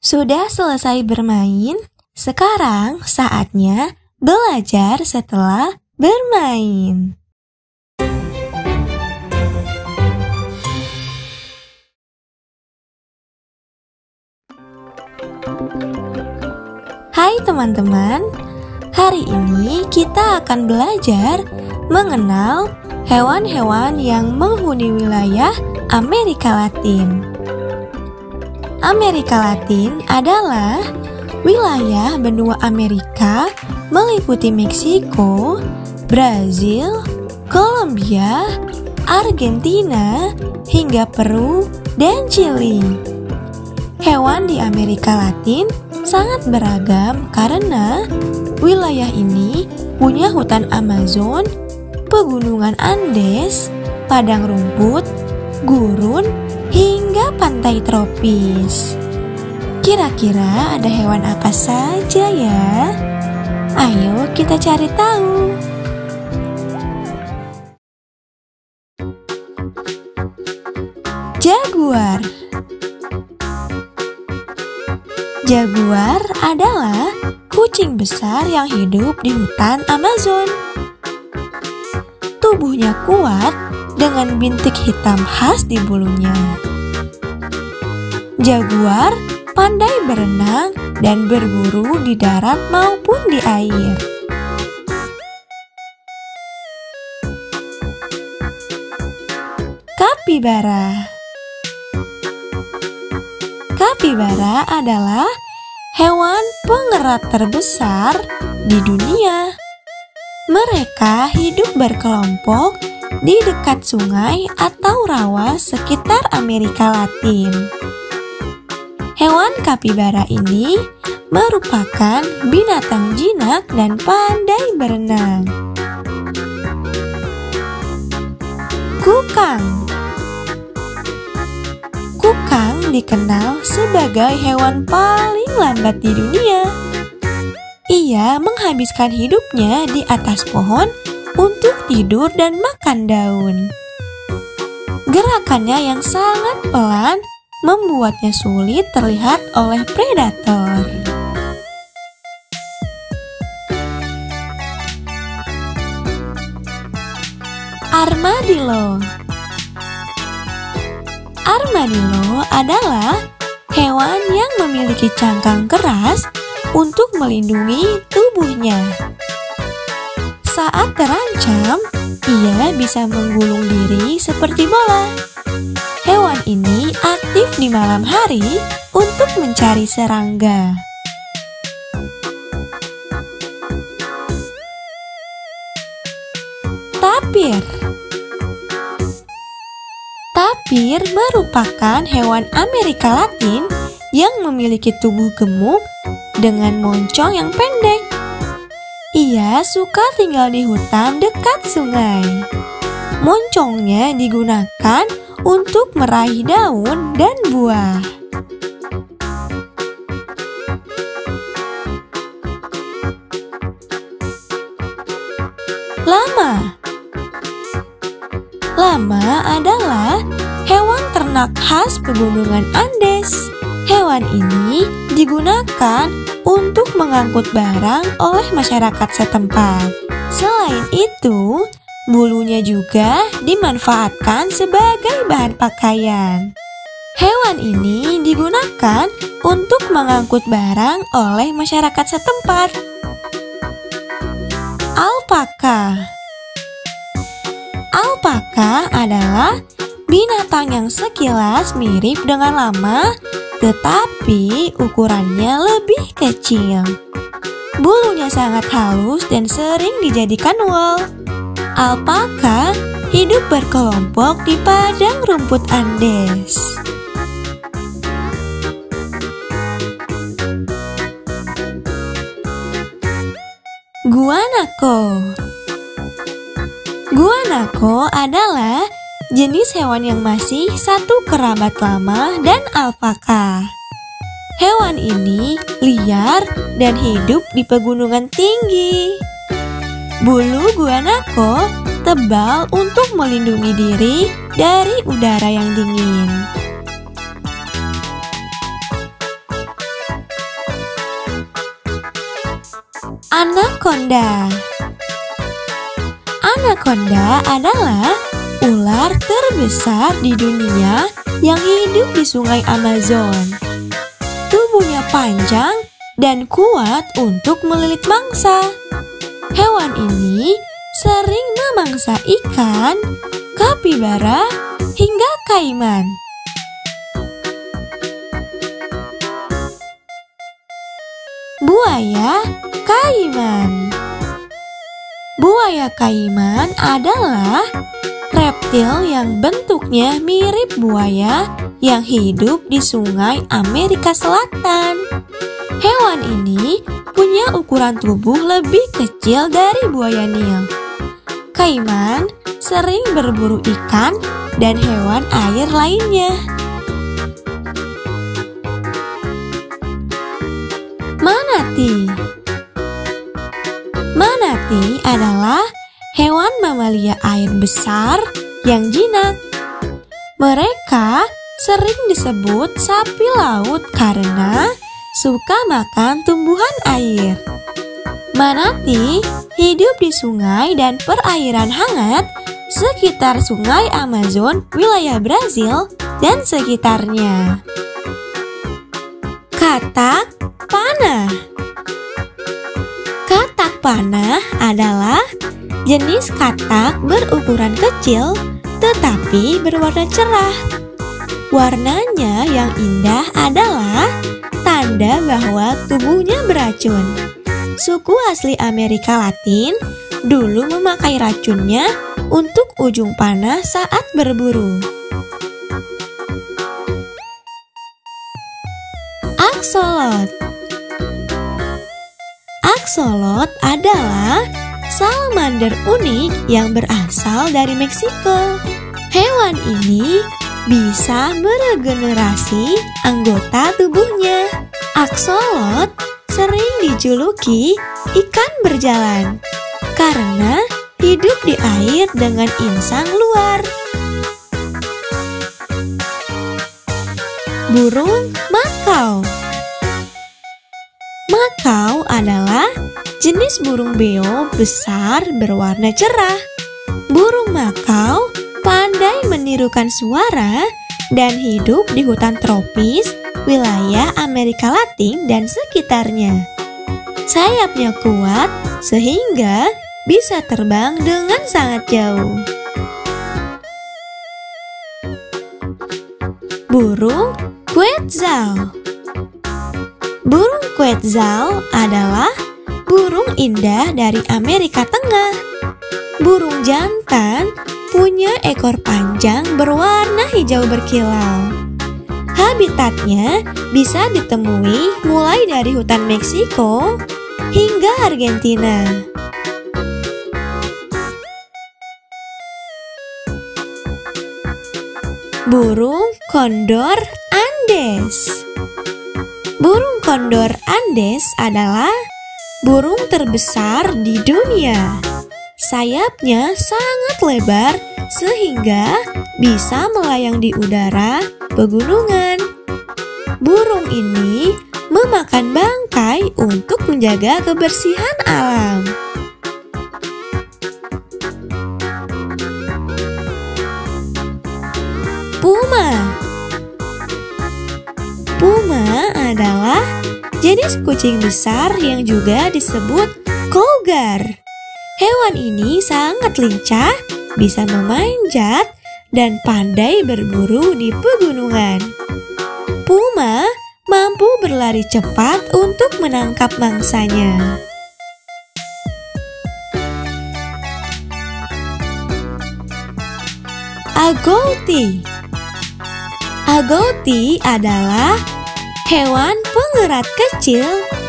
Sudah selesai bermain, sekarang saatnya belajar setelah bermain. Hai teman-teman, hari ini kita akan belajar mengenal hewan-hewan yang menghuni wilayah Amerika Latin. Amerika Latin adalah wilayah benua Amerika meliputi Meksiko, Brazil, Kolombia, Argentina, hingga Peru dan Chili. Hewan di Amerika Latin sangat beragam karena wilayah ini punya hutan Amazon, pegunungan Andes, padang rumput, gurun, hingga pantai tropis. Kira-kira ada hewan apa saja ya? Ayo kita cari tahu. Jaguar. Jaguar adalah kucing besar yang hidup di hutan Amazon. Tubuhnya kuat dengan bintik hitam khas di bulunya. Jaguar pandai berenang dan berburu di darat maupun di air. Kapibara. Kapibara adalah hewan pengerat terbesar di dunia. Mereka hidup berkelompok di dekat sungai atau rawa sekitar Amerika Latin. Hewan kapibara ini merupakan binatang jinak dan pandai berenang. Kukang. Kukang dikenal sebagai hewan paling lambat di dunia. Ia menghabiskan hidupnya di atas pohon untuk tidur dan makan daun. Gerakannya yang sangat pelan membuatnya sulit terlihat oleh predator. Armadillo. Armadillo adalah hewan yang memiliki cangkang keras untuk melindungi tubuhnya. Saat terancam, ia bisa menggulung diri seperti bola. Hewan ini aktif di malam hari untuk mencari serangga. Tapir. Tapir merupakan hewan Amerika Latin yang memiliki tubuh gemuk dengan moncong yang pendek. Ia suka tinggal di hutan dekat sungai. Moncongnya digunakan untuk meraih daun dan buah. Lama. Lama adalah hewan ternak khas pegunungan Andes. Hewan ini digunakan untuk mengangkut barang oleh masyarakat setempat. Selain itu, bulunya juga dimanfaatkan sebagai bahan pakaian. Hewan ini digunakan untuk mengangkut barang oleh masyarakat setempat. Alpaka. Alpaka adalah binatang yang sekilas mirip dengan lama, tetapi ukurannya lebih kecil. Bulunya sangat halus dan sering dijadikan wool. Alpaka hidup berkelompok di padang rumput Andes. Guanaco. Guanaco adalah jenis hewan yang masih satu kerabat lama dan alpaka. Hewan ini liar dan hidup di pegunungan tinggi. Bulu guanaco tebal untuk melindungi diri dari udara yang dingin. Anaconda. Anaconda adalah ular terbesar di dunia yang hidup di Sungai Amazon. Tubuhnya panjang dan kuat untuk melilit mangsa. Hewan ini sering memangsa ikan, kapibara, hingga kaiman. Buaya kaiman. Buaya kaiman adalah reptil yang bentuknya mirip buaya yang hidup di Sungai Amerika Selatan. Hewan ini punya ukuran tubuh lebih kecil dari buaya Nil. Kaiman sering berburu ikan dan hewan air lainnya. Manatee. Manatee adalah hewan mamalia air besar yang jinak. Mereka sering disebut sapi laut karena suka makan tumbuhan air. Manatee hidup di sungai dan perairan hangat sekitar Sungai Amazon, wilayah Brazil dan sekitarnya. Katak panah. Katak panah adalah jenis katak berukuran kecil tetapi berwarna cerah. Warnanya yang indah adalah tanda bahwa tubuhnya beracun. Suku asli Amerika Latin dulu memakai racunnya untuk ujung panah saat berburu. Aksolot. Aksolot adalah salamander unik yang berasal dari Meksiko. Hewan ini bisa meregenerasi anggota tubuhnya. Aksolot sering dijuluki ikan berjalan karena hidup di air dengan insang luar. Burung makau. Makau adalah jenis burung beo besar berwarna cerah. Burung makau pandai menirukan suara dan hidup di hutan tropis, wilayah Amerika Latin dan sekitarnya. Sayapnya kuat sehingga bisa terbang dengan sangat jauh. Burung Quetzal. Burung Quetzal adalah burung indah dari Amerika Tengah. Burung jantan punya ekor panjang berwarna hijau berkilau. Habitatnya bisa ditemui mulai dari hutan Meksiko hingga Argentina. Burung kondor Andes. Burung kondor Andes adalah burung terbesar di dunia. Sayapnya sangat lebar sehingga bisa melayang di udara pegunungan. Burung ini memakan bangkai untuk menjaga kebersihan alam. Puma. Puma adalah jenis kucing besar yang juga disebut cougar. Hewan ini sangat lincah, bisa memanjat, dan pandai berburu di pegunungan. Puma mampu berlari cepat untuk menangkap mangsanya. Agouti. Agouti adalah hewan pengerat kecil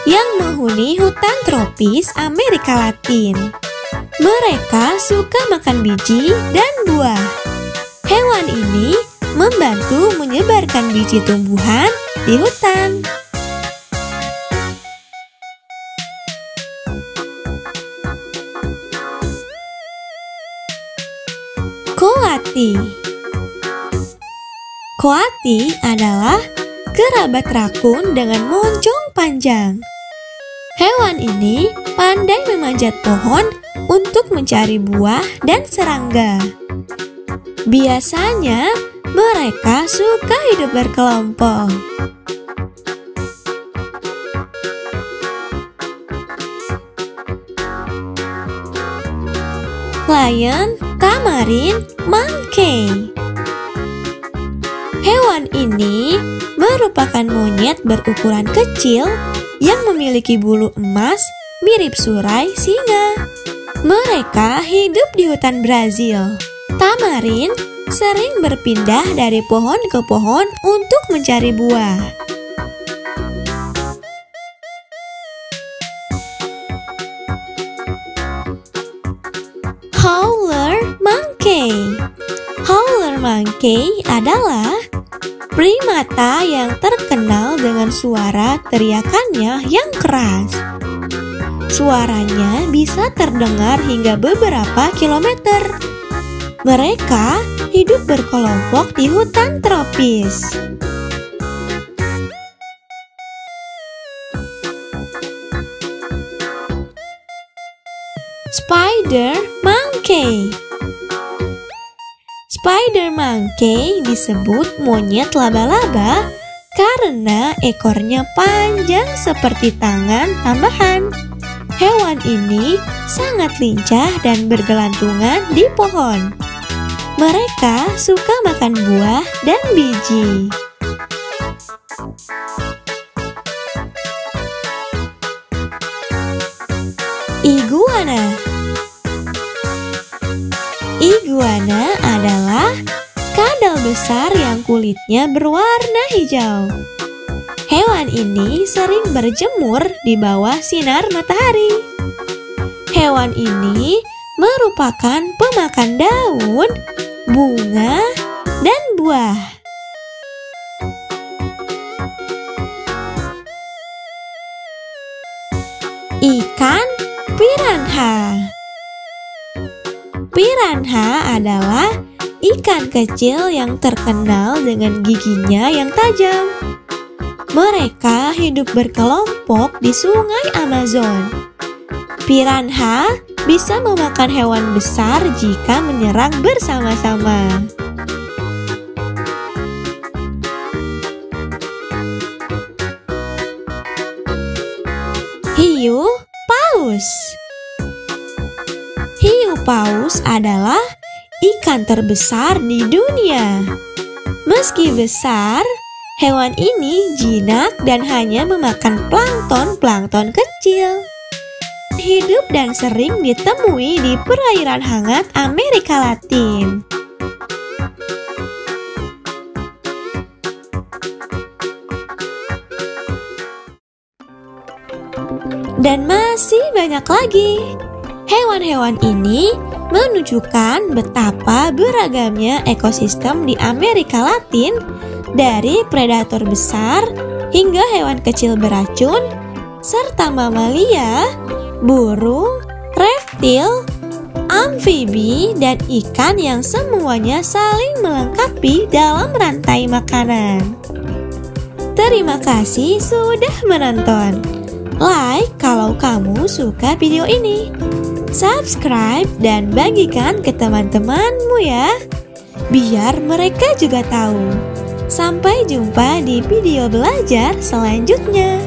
yang menghuni hutan tropis Amerika Latin. Mereka suka makan biji dan buah. Hewan ini membantu menyebarkan biji tumbuhan di hutan. Koati. Koati adalah kerabat rakun dengan moncong panjang. Hewan ini pandai memanjat pohon untuk mencari buah dan serangga. Biasanya mereka suka hidup berkelompok. Lion, tamarin, monkey. Hewan ini merupakan monyet berukuran kecil yang memiliki bulu emas mirip surai singa. Mereka hidup di hutan Brazil. Tamarin sering berpindah dari pohon ke pohon untuk mencari buah. Howler monkey. Howler monkey adalah primata yang terkenal dengan suara teriakannya yang keras. Suaranya bisa terdengar hingga beberapa kilometer. Mereka hidup berkelompok di hutan tropis. Spider monkey. Spider monkey disebut monyet laba-laba karena ekornya panjang seperti tangan tambahan. Hewan ini sangat lincah dan bergelantungan di pohon. Mereka suka makan buah dan biji. Iguana. Iguana adalah kadal besar yang kulitnya berwarna hijau. Hewan ini sering berjemur di bawah sinar matahari. Hewan ini merupakan pemakan daun, bunga, dan buah. Ikan piranha. Piranha adalah ikan kecil yang terkenal dengan giginya yang tajam. Mereka hidup berkelompok di sungai Amazon. Piranha bisa memakan hewan besar jika menyerang bersama-sama. Hiu paus. Hiu paus adalah ikan terbesar di dunia. Meski besar, hewan ini jinak dan hanya memakan plankton kecil. Hidup dan sering ditemui di perairan hangat Amerika Latin. Dan masih banyak lagi. Hewan-hewan ini menunjukkan betapa beragamnya ekosistem di Amerika Latin, dari predator besar hingga hewan kecil beracun, serta mamalia, burung, reptil, amfibi, dan ikan yang semuanya saling melengkapi dalam rantai makanan. Terima kasih sudah menonton. Like kalau kamu suka video ini. Subscribe dan bagikan ke teman-temanmu ya, biar mereka juga tahu. Sampai jumpa di video belajar selanjutnya.